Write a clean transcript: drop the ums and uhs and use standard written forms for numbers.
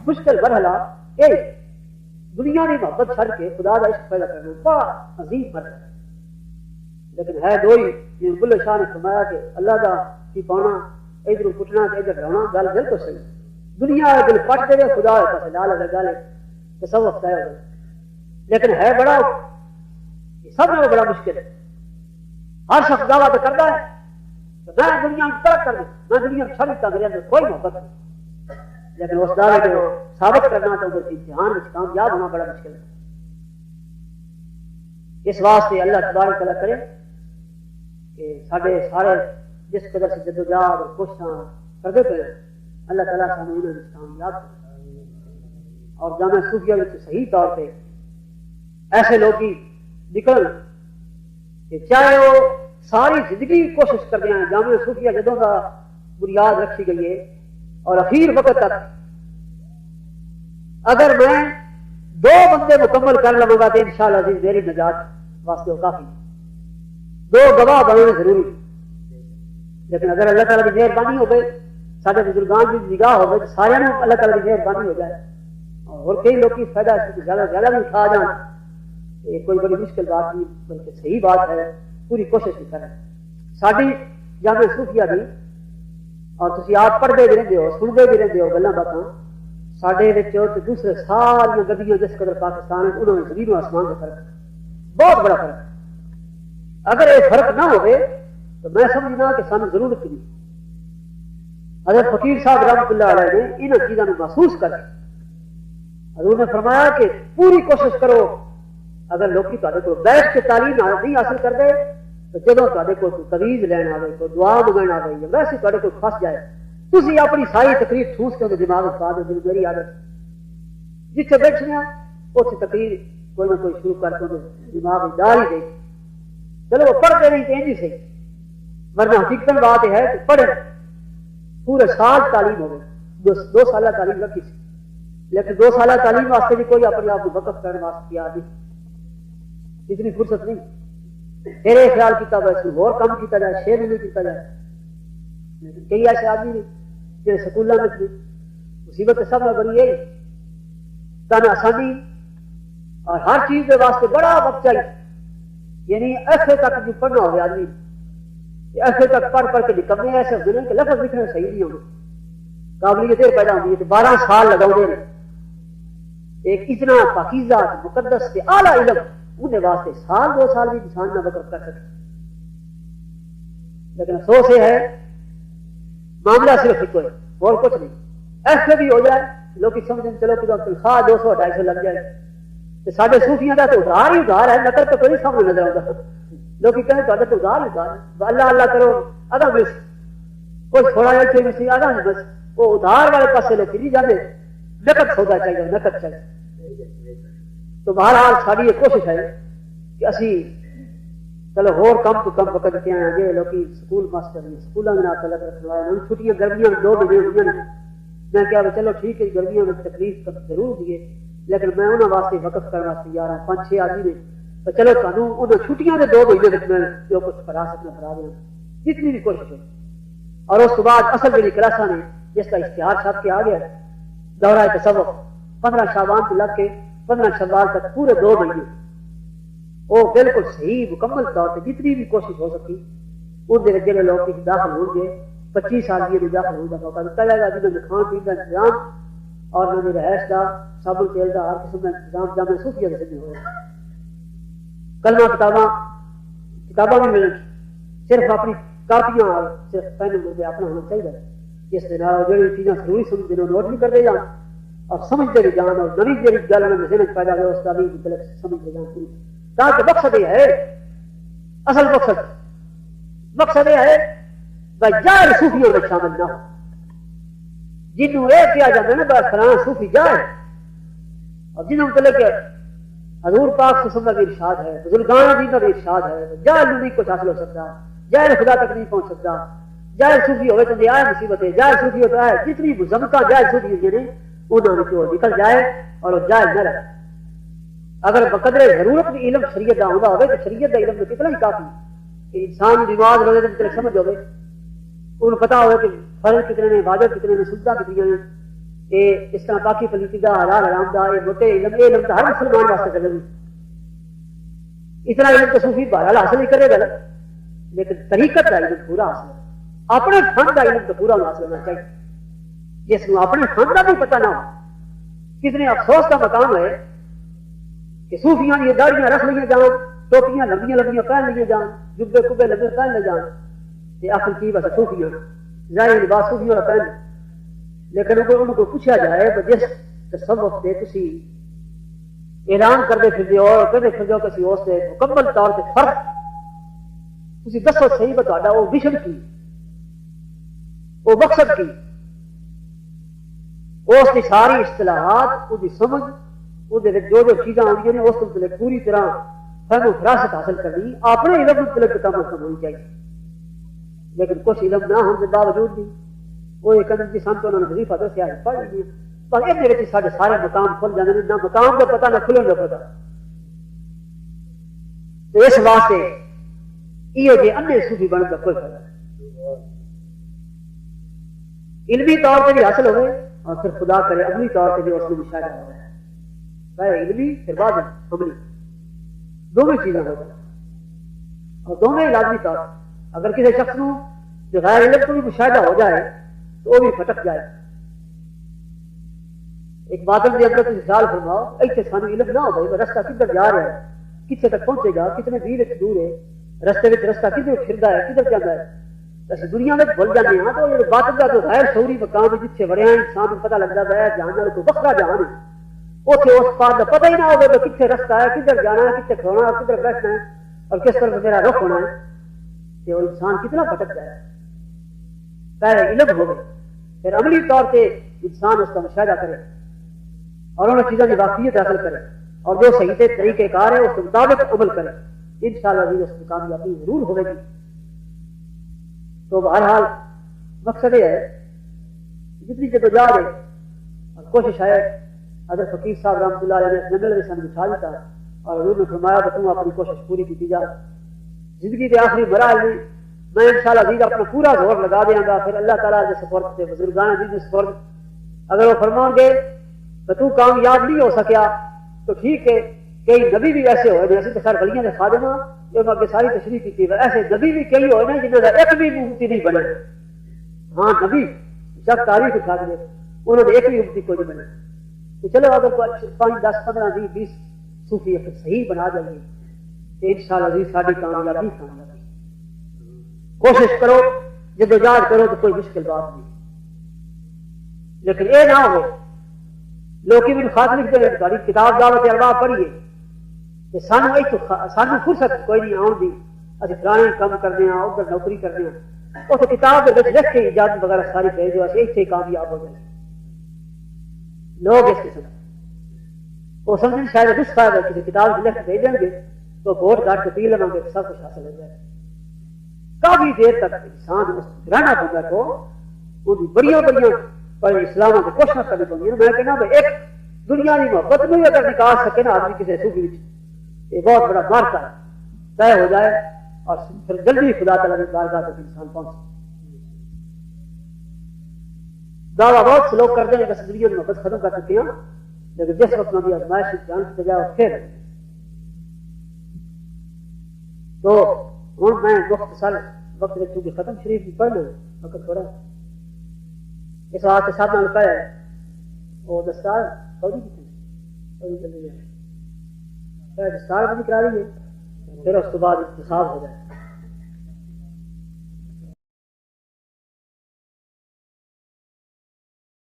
مشکل مرحلہ یہ دنیا کی محبت چھڑ کے خدا کا عشق پیدا کرنا بڑا عظیم مرحلہ ہے، لیکن ہے دو ہی، جی بلے شاہ نے فرمایا کہ اللہ کا کی پانا ادھر پٹنا ادھر رہنا، گل بالکل صحیح، دنیا ہے دل پٹ دے خدا ہے پاس لا لے گل تصوف طے ہو گئے، لیکن ہے بڑا سب سے بڑا مشکل ہے۔ ہر شخص دعویٰ تو کرتا ہے میں دنیا میں ترک کر دوں، میں دنیا میں چھڑتا، میرے اندر کوئی محبت نہیں، لیکن اس دعوے کو ثابت کرنا تو امتحان میں کامیاب ہونا بڑا مشکل ہے۔ اس واسطے اللہ تبارک تعالیٰ کرے کہ سارے جس قدر سے جدوجہد اور کوششاں کرتے پے اللہ تعالیٰ سانو انہاں کامیاب کرے، اور جامعہ صوفیہ میں صحیح طور پہ ایسے لوگ نکل کہ چاہے وہ ساری زندگی کوشش کرتے ہیں، جامعہ صوفیہ جدوں کا بنیاد رکھی گئی ہے اور اخیر وقت تک اگر میں 2 بندے مکمل کر لوں گا تو انشاءاللہ عزیز میری نجات واسطے وہ کافی، 2 گواہ بنانے ضروری، لیکن اگر اللہ تعالیٰ کی مہربانی ہو گئے سارے بزرگان کی نگاہ ہو گئے تو سارے اللہ تعالیٰ کی مہربانی ہو جائے اور کئی لوگ فائدہ زیادہ زیادہ بھی اٹھا جان، یہ کوئی بڑی مشکل بات نہیں بلکہ صحیح بات ہے، پوری کوشش بھی کریں۔ ساری جامعہ صوفیہ دی اور تسی آپ پڑھتے بھی رہتے ہو سنتے بھی رہتے ہو گلاں باتاں، ساڈے دوسرے ساری گڈیاں جس قدر پاکستان ہے انہوں نے زمین و آسمان کا فرق ہے، بہت بڑا فرق ہے۔ اگر یہ فرق نہ ہوئے تو میں سمجھنا کہ سانو ضرورت نہیں۔ حضرت فقیر صاحب رحمۃ اللہ علیہ نے ان چیزوں کو محسوس کر حضور نے فرمایا کہ پوری کوشش کرو، اگر لوگ بیٹھ کے تعلیم نہیں حاصل کرتے تو جدوں کو تویز لین آئے کوئی دعا منگن آئے یا ویسے کو پھنس جائے تھی اپنی ساری تقریر ٹھوس کے دماغ پا دو، میری عادت جتنے بیٹھے ہیں اتنے تقریر کوئی نہ کوئی شروع کر کے دماغ ڈال ہی دے، چلو وہ پڑھتے نہیں تو نہیں صحیح، ورنہ حقیقت بات یہ ہے کہ پڑھے پورے سال تعلیم ہو گئی، 2 سالہ تعلیم رکھی سی، لیکن 2 سالہ تعلیم واسطے بھی کوئی اپنے آپ کو وقف کرنے واسطے تیار نہیں، اتنی فرصت نہیں، پھر یہ خیال کیا بس اور کام کیا جائے، 6 مہینے کیا جائے، لیکن کئی ایسے آدمی نے جی سکولوں میں مصیبت سب میں بڑی ہے تن آسانی اور ہر چیز کے واسطے بڑا وقت چاہیے، یعنی ایسے تک جو پڑھنا ہو آدمی ایسے تک پڑھ کے نکمنے ایسے ہوتے ہیں کہ لفظ لکھنے صحیح نہیں ہوگی، قابلیت پیدا ہوتی ہے تو 12 سال لگا ایک اتنا پاکیزہ مقدس سے اعلیٰ علم انہیں واسطے 1-2 سال بھی انسان نہ وقف کر سکے، لیکن افسوس یہ ہے معاملہ صرف ایک ہے اور کچھ نہیں، ایسے بھی ہو جائے لوگ سمجھیں چلو کہ تنخواہ 200-250 لگ جائے تو سارے صوفیاں کا تو ادھار ہی ادھار ہے، نقل تو کوئی سامنے نظر آتا، لوگ کہیں تو ادھار ہے، اللہ اللہ کرو ادا بس کچھ تھوڑا جہا چاہیے سی ادا نہیں، بس وہ ادھار والے پاسے لوگ نہیں جاتے، نقد سودا چاہیے نقد چاہیے۔ تو بہرحال ساری یہ کوشش ہے کہ اسی چلو ہور کم تو کم وقت دیتے ہیں، یہ لوگ سکول ماسٹر سکولوں میں نہ رکھوایا چھٹیاں گرمیاں میں 2 مہینے ہوئی ہیں، میں کہا چلو ٹھیک ہے گرمیاں میں تکلیف ضرور دیے لیکن میں انہوں واسطے وقف کرنے واسطے تیار ہوں، 5-6 آدمی نے تو چلو تمہیں انہوں چھٹیاں کے 2 مہینے میں جو کچھ پڑھا سکنا پڑھا دیں جتنی بھی کوشش ہے۔ اور اس کے بعد اصل میری کلاساں نے جس کا اشتہار چھپ کے آ گیا دورہ تصوف 15 شعبان سے لگ کے 15 شوال تک پورے 2 مہینے وہ بالکل صحیح مکمل طور پہ جتنی بھی کوشش ہو سکی ان جڑے لوگ داخل ہو گئے 25 سال کی داخل ہونے کا موقع دیا جائے گا، جنہوں نے کھان پین کا انتظام اور انہوں نے رہائش کا صابن تیل کا ہر قسم کا انتظام جامع صوفیہ کے ذریعے ہوا، کلمہ کتاباں بھی ملیں، صرف اپنی کاپیاں اور صرف پین اپنا ہونا چاہیے، جس کے جڑی چیزیں ضروری سمجھتے ہیں نوٹ بھی کرتے جان اور سمجھتے بھی جان اور نئی جی گل میں ذہن پیدا ہو اس کا بھی سمجھتے جان پوری، تاکہ مقصد یہ ہے اصل مقصد یہ ہے بھائی جائے صوفیوں میں شامل نہ ہو، جنہوں یہ کیا جاتا ہے نا بس فلاں صوفی جائے، اور جنہوں مطلب کہ حضور پاک سے کا بھی ارشاد ہے، بزرگان دین کا بھی ارشاد ہے، جائے نہیں کچھ حاصل ہو سکتا، جائے خدا تک نہیں پہنچ سکتا، جائے صوفی ہوئے تو آئے مصیبت ہے، جائے صوفی ہوتا ہے جتنی مذمتہ جائے صوفی ہوئی نے انہوں نے نکل جائے اور وہ جائز نہ رہے۔ اگر بقدر ضرورت بھی علم شریعت کا ہوتا ہوئے تو شریعت کا علم تو کتنا ہی کافی کہ انسان نماز روزے کے متعلق سمجھ ہوئے، انہوں پتا ہوئے کہ فرض کتنے نے، واجب کتنے نے، سجدہ کتنی نے، یہ اس طرح باقی پلیتی دا حلال حرام دا یہ موٹے علم یہ علم ہر مسلمان واسطے ضروری اتنا علم تو صوفی بہرحال حاصل نہیں کرے گا لیکن طریقت کا علم پورا حاصل ہے اپنے فن کا علم تو پورا حاصل ہونا چاہیے جس کو اپنے فن کا بھی پتہ نہ ہو کتنے افسوس کا مقام ہے کہ صوفیاں یہ داڑیاں رکھ لیے جان ٹوپیاں لمبیاں لمبیاں پہن لیے جان جبے کبے لمبے پہن لے جان یہ آخر کی بس صوفیاں ظاہر لباس صوفیاں والا پہن لیکن ان کو پوچھا جائے کہ جس تصوف سے تسی اعلان کرتے پھر اور کہتے پھر کسی اس سے مکمل طور سے فرق تسی دسو صحیح بتا وہ وشن کی وہ مقصد کی اس کی ساری اصطلاحات اس کی سمجھ جو چیزاں آئی ہیں اس متعلق پوری طرح فہم و فراست حاصل کرنی اپنے علم متعلق کم از کم ہونی چاہیے لیکن کچھ علم نہ ہونے کے باوجود بھی وہ ایک جی سن تو انہوں نے وظیفہ دسیا پڑھ لی پر یہ سارے سارے مقام کھل جاتے ہیں نہ مقام کا پتا نہ کھلن کا پتا تو اس واسطے یہ جی انے صوفی بننے کا کوئی فائدہ علمی طور سے بھی حاصل ہوئے اور پھر خدا کرے عملی طور سے بھی اس میں مشاہدہ ہو رہا ہے پہلے علمی پھر بعد عملی دونوں چیزیں ہو جائیں اور دونوں لازمی طور اگر کسی شخص کو جو غیر علم کو بھی مشاہدہ ہو جائے تو وہ بھی پھٹک جائے ایک بادل کے اندر مثال فرماؤ ایسے سانو علم نہ ہو بھائی رستہ کدھر جا رہا ہے کتنے تک پہنچے گا کتنے میل دور ہے رستے میں رستہ کدھر پھردا ہے کدھر جاتا ہے اچھا دنیا میں بول جاتے ہیں تو باطل کا تو غیر شعوری مقام ہے جتنے بڑے ہیں انسان کو پتہ لگ جاتا ہے جہاں کو وکرا جہان ہے اتنے اس بات کا پتہ ہی نہ ہوگا کہ کتنے رستہ ہے کدھر جانا ہے کتنے کھڑونا ہے کدھر بیٹھنا ہے اور کس طرح میرا رخ ہونا ہے کہ وہ انسان کتنا بھٹک جائے پہلے علم ہو گئے پھر عملی طور سے انسان اس کا مشاہدہ کرے اور ان چیزوں کی واقعیت حاصل کرے اور جو صحیح طریقہ کار ہے اس کے مطابق عمل کرے انشاءاللہ اس کی کامیابی ضرور ہوگی تو بہرحال مقصد یہ ہے جتنی جدوجہد ہے اور کوشش ہے حضرت فقیر صاحب رحمۃ اللہ علیہ نے جنگل میں سن بٹھا دیتا اور حضور نے فرمایا کہ تم اپنی کوشش پوری کی جا زندگی کے آخری مراحل میں انشاءاللہ عزیز اپنا پورا زور لگا دیا گا پھر اللہ تعالیٰ کے سپرد سے بزرگان عزیز کے سپرد اگر وہ فرمان گے کہ تو کامیاب نہیں ہو سکیا تو ٹھیک ہے کئی نبی بھی ایسے ہوئے ہیں ایسے تو سر گلیاں نے خادمہ جو اگے ساری تشریح کی تھی ایسے نبی بھی کئی ہوئے ہیں جنہوں نے ایک بھی امتی نہیں بنے ہاں نبی جب تاریخ اٹھا دے انہوں نے ایک بھی امتی کو نہیں بنے تو چلو اگر 5 10 15 20 صوفی صحیح بنا دیں گے تو انشاءاللہ عزیز ساری کامیابی کوشش کرو جدوجہد کرو تو کوئی مشکل بات نہیں لیکن یہ نہ ہو لوگ بھی خاص لکھتے ہیں تاری کتاب دعوت ارباح پڑھیے کہ سانو فرصت کوئی نہیں آن دی ابھی پرانے کام کرنے ہیں ادھر نوکری کرنے ہیں اس کتاب کے لکھ کے اجازت وغیرہ ساری پہ جو اتنے کامیاب ہو جائے لوگ اس قسم وہ سمجھ شاید نسخہ ہے کسی کتاب سے لکھ کے بھیج دیں گے تو ووٹ کاٹ کے پی لیں گے سب کچھ حاصل ہو جائے کافی دیر تک انسان اس گرانا بندہ کو ان بڑی پر اسلام کو کوشش کرنی پڑی میں کہنا بھائی ایک دنیا کی محبت میں اگر نکال سکے نا آدمی کسی صوفی یہ بہت بڑا مارکا ہے طے ہو جائے اور پھر جلدی خدا تعالیٰ کی بارگاہ تک انسان پہنچ دعویٰ بہت سے لوگ کرتے ہیں کہ دنیا کی محبت ختم کر سکتے ہیں لیکن جس وقت میں بھی آزمائش جان کی بجائے پھر تو ہوں میں وقت چونکہ ختم شریف بھی پڑھ لوں وقت تھوڑا اس واسطے سب نال پہ وہ دستار سعودی کی دستار بھی کرا رہی ہے پھر اس کے بعد انتصاب ہو جائے